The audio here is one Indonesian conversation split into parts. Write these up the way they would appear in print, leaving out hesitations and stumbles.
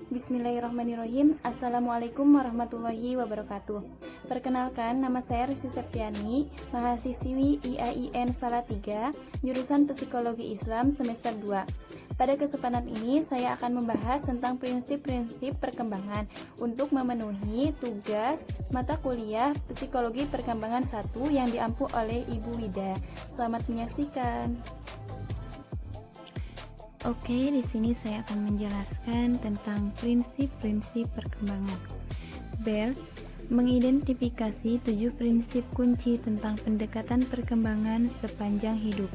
Bismillahirrahmanirrahim. Assalamualaikum warahmatullahi wabarakatuh. Perkenalkan, nama saya Risi Septiani, mahasiswi IAIN Salatiga, jurusan Psikologi Islam semester 2. Pada kesempatan ini, saya akan membahas tentang prinsip-prinsip perkembangan untuk memenuhi tugas mata kuliah Psikologi Perkembangan 1 yang diampu oleh Ibu Wida. Selamat menyaksikan. Oke, di sini saya akan menjelaskan tentang prinsip-prinsip perkembangan. Bales mengidentifikasi 7 prinsip kunci tentang pendekatan perkembangan sepanjang hidup.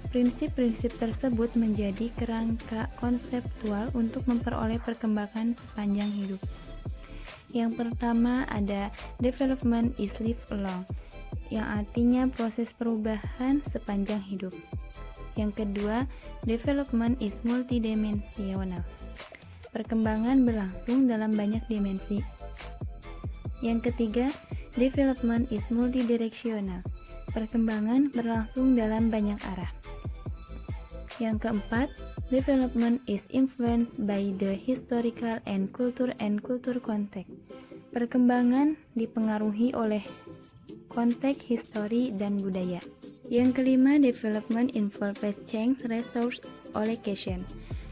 Prinsip-prinsip tersebut menjadi kerangka konseptual untuk memperoleh perkembangan sepanjang hidup. Yang pertama ada development is lifelong, yang artinya proses perubahan sepanjang hidup. Yang kedua, development is multidimensional. Perkembangan berlangsung dalam banyak dimensi. Yang ketiga, development is multidirectional. Perkembangan berlangsung dalam banyak arah. Yang keempat, development is influenced by the historical and culture context. Perkembangan dipengaruhi oleh konteks histori dan budaya. Yang kelima, development involves change, resource, allocation,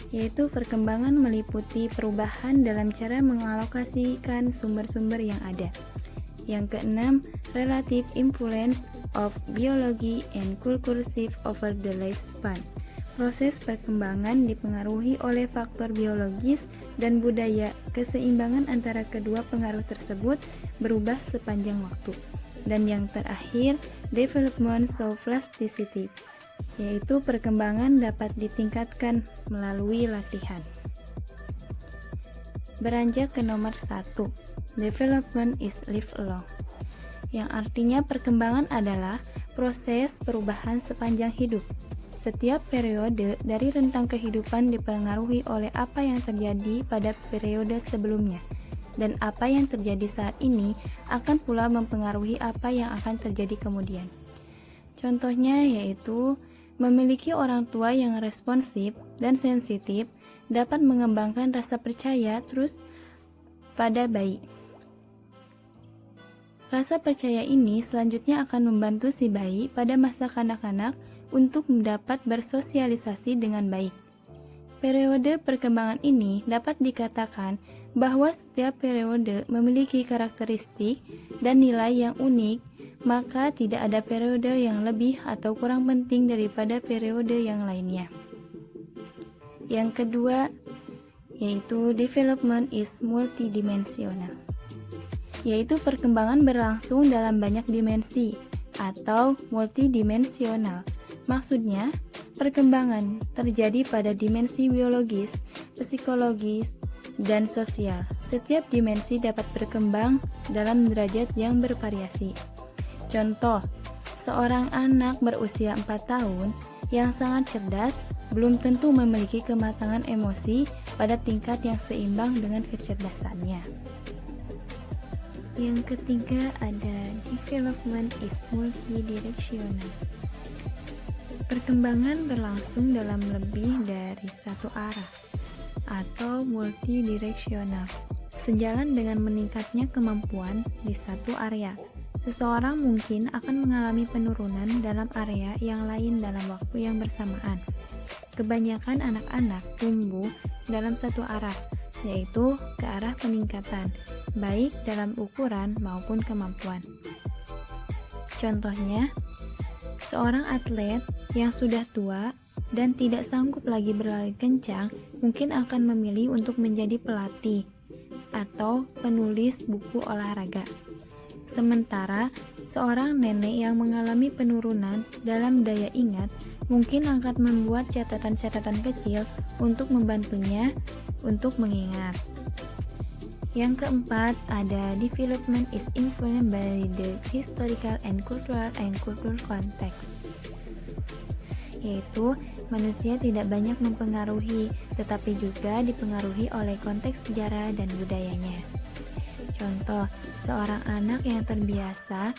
yaitu perkembangan meliputi perubahan dalam cara mengalokasikan sumber-sumber yang ada. Yang keenam, relative influence of biology and culture shift over the lifespan. Proses perkembangan dipengaruhi oleh faktor biologis dan budaya. Keseimbangan antara kedua pengaruh tersebut berubah sepanjang waktu. Dan yang terakhir, development show plasticity, yaitu perkembangan dapat ditingkatkan melalui latihan. Beranjak ke nomor 1, development is lifelong, yang artinya perkembangan adalah proses perubahan sepanjang hidup. Setiap periode dari rentang kehidupan dipengaruhi oleh apa yang terjadi pada periode sebelumnya. Dan apa yang terjadi saat ini akan pula mempengaruhi apa yang akan terjadi kemudian. Contohnya yaitu memiliki orang tua yang responsif dan sensitif dapat mengembangkan rasa percaya terus pada bayi. Rasa percaya ini selanjutnya akan membantu si bayi pada masa kanak-kanak untuk dapat bersosialisasi dengan baik. Periode perkembangan ini dapat dikatakan bahwa setiap periode memiliki karakteristik dan nilai yang unik, maka tidak ada periode yang lebih atau kurang penting daripada periode yang lainnya. Yang kedua, yaitu development is multidimensional, yaitu perkembangan berlangsung dalam banyak dimensi atau multidimensional. Maksudnya, perkembangan terjadi pada dimensi biologis, psikologis, dan sosial. Setiap dimensi dapat berkembang dalam derajat yang bervariasi. Contoh, seorang anak berusia 4 tahun yang sangat cerdas belum tentu memiliki kematangan emosi pada tingkat yang seimbang dengan kecerdasannya. Yang ketiga ada development is multidirectional. Perkembangan berlangsung dalam lebih dari satu arah atau multidireksional. Sejalan dengan meningkatnya kemampuan di satu area, seseorang mungkin akan mengalami penurunan dalam area yang lain dalam waktu yang bersamaan. Kebanyakan anak-anak tumbuh dalam satu arah, yaitu ke arah peningkatan, baik dalam ukuran maupun kemampuan. Contohnya, seorang atlet yang sudah tua dan tidak sanggup lagi berlari kencang mungkin akan memilih untuk menjadi pelatih atau penulis buku olahraga. Sementara seorang nenek yang mengalami penurunan dalam daya ingat mungkin akan membuat catatan-catatan kecil untuk membantunya untuk mengingat. Yang keempat ada development is influenced by the historical and cultural context, yaitu manusia tidak banyak mempengaruhi, tetapi juga dipengaruhi oleh konteks sejarah dan budayanya. Contoh, seorang anak yang terbiasa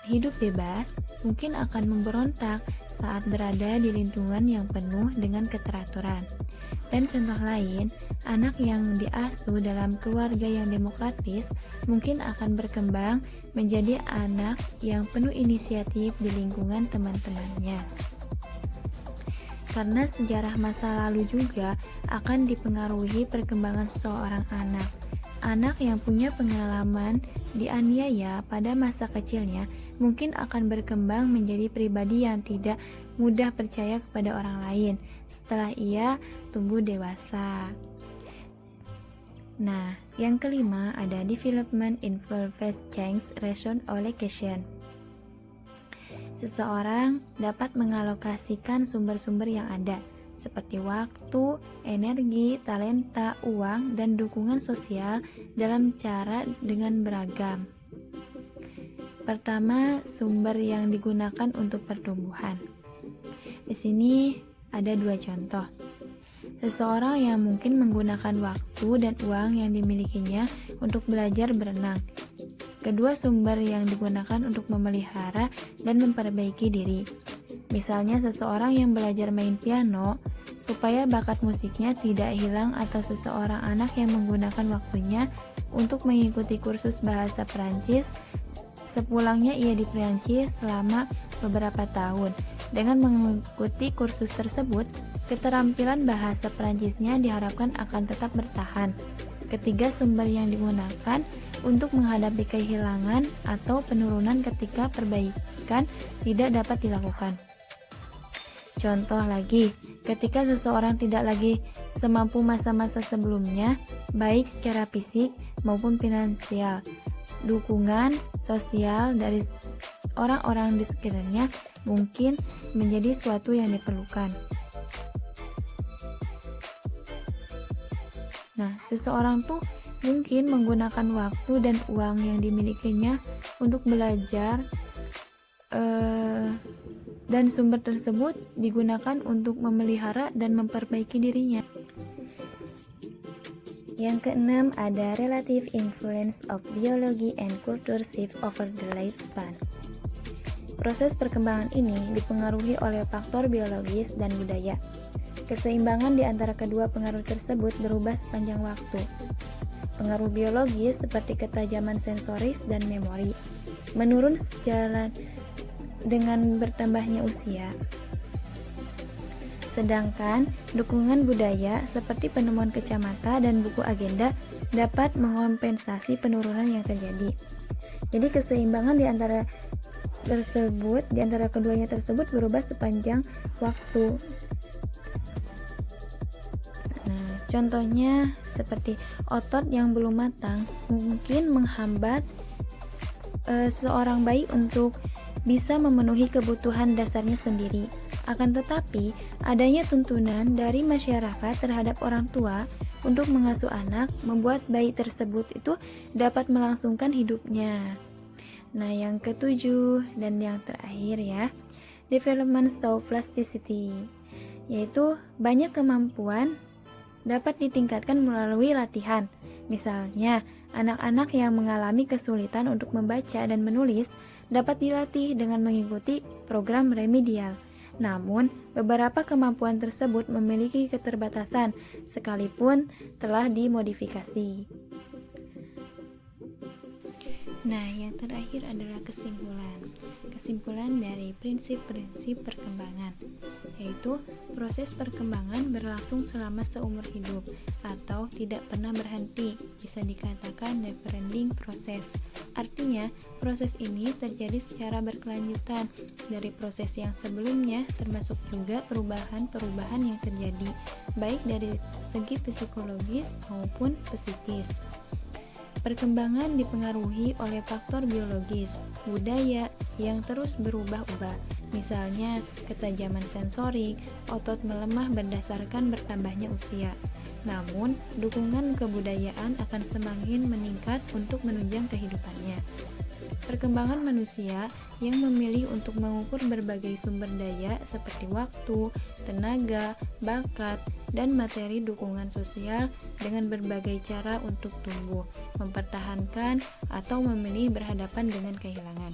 hidup bebas mungkin akan memberontak saat berada di lingkungan yang penuh dengan keteraturan. Dan contoh lain, anak yang diasuh dalam keluarga yang demokratis mungkin akan berkembang menjadi anak yang penuh inisiatif di lingkungan teman-temannya. Karena sejarah masa lalu juga akan dipengaruhi perkembangan seorang anak. Anak yang punya pengalaman dianiaya pada masa kecilnya mungkin akan berkembang menjadi pribadi yang tidak mudah percaya kepada orang lain setelah ia tumbuh dewasa. Nah, yang kelima ada development involves change reason allocation. Seseorang dapat mengalokasikan sumber-sumber yang ada, seperti waktu, energi, talenta, uang, dan dukungan sosial dalam cara dengan beragam. Pertama, sumber yang digunakan untuk pertumbuhan. Di sini ada 2 contoh. Seseorang yang mungkin menggunakan waktu dan uang yang dimilikinya untuk belajar berenang. Kedua sumber yang digunakan untuk memelihara dan memperbaiki diri. Misalnya seseorang yang belajar main piano supaya bakat musiknya tidak hilang, atau seseorang anak yang menggunakan waktunya untuk mengikuti kursus bahasa Perancis sepulangnya ia di Perancis selama beberapa tahun. Dengan mengikuti kursus tersebut, keterampilan bahasa Perancisnya diharapkan akan tetap bertahan. Ketiga sumber yang digunakan untuk menghadapi kehilangan atau penurunan ketika perbaikan tidak dapat dilakukan. Contoh lagi, ketika seseorang tidak lagi semampu masa-masa sebelumnya, baik secara fisik maupun finansial, dukungan sosial dari orang-orang di sekitarnya mungkin menjadi suatu yang diperlukan. Nah, seseorang tuh mungkin menggunakan waktu dan uang yang dimilikinya untuk belajar, dan sumber tersebut digunakan untuk memelihara dan memperbaiki dirinya. Yang keenam ada relative influence of biology and culture shift over the lifespan. Proses perkembangan ini dipengaruhi oleh faktor biologis dan budaya. Keseimbangan di antara kedua pengaruh tersebut berubah sepanjang waktu. Pengaruh biologis seperti ketajaman sensoris dan memori menurun sejalan dengan bertambahnya usia. Sedangkan dukungan budaya seperti penemuan kacamata dan buku agenda dapat mengompensasi penurunan yang terjadi. Jadi keseimbangan di antara keduanya tersebut berubah sepanjang waktu. Nah, contohnya seperti otot yang belum matang mungkin menghambat seorang bayi untuk bisa memenuhi kebutuhan dasarnya sendiri. Akan tetapi, adanya tuntunan dari masyarakat terhadap orang tua untuk mengasuh anak membuat bayi tersebut itu dapat melangsungkan hidupnya. Nah, yang ketujuh dan yang terakhir ya, development show plasticity, yaitu banyak kemampuan dapat ditingkatkan melalui latihan. Misalnya, anak-anak yang mengalami kesulitan untuk membaca dan menulis dapat dilatih dengan mengikuti program remedial. Namun, beberapa kemampuan tersebut memiliki keterbatasan sekalipun telah dimodifikasi. Nah, yang terakhir adalah kesimpulan. Kesimpulan dari prinsip-prinsip perkembangan, yaitu proses perkembangan berlangsung selama seumur hidup atau tidak pernah berhenti, bisa dikatakan never-ending proses. Artinya, proses ini terjadi secara berkelanjutan dari proses yang sebelumnya, termasuk juga perubahan-perubahan yang terjadi, baik dari segi psikologis maupun psikis. Perkembangan dipengaruhi oleh faktor biologis, budaya yang terus berubah-ubah. Misalnya, ketajaman sensorik, otot melemah berdasarkan bertambahnya usia. Namun, dukungan kebudayaan akan semakin meningkat untuk menunjang kehidupannya. Perkembangan manusia yang memilih untuk mengukur berbagai sumber daya seperti waktu, tenaga, bakat, dan materi dukungan sosial dengan berbagai cara untuk tumbuh, mempertahankan, atau memilih berhadapan dengan kehilangan.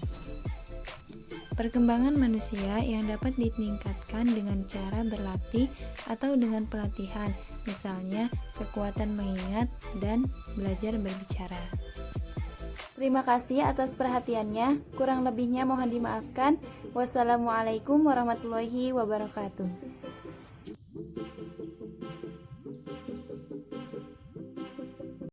Perkembangan manusia yang dapat ditingkatkan dengan cara berlatih atau dengan pelatihan, misalnya kekuatan mengingat dan belajar berbicara. Terima kasih atas perhatiannya. Kurang lebihnya mohon dimaafkan. Wassalamualaikum warahmatullahi wabarakatuh.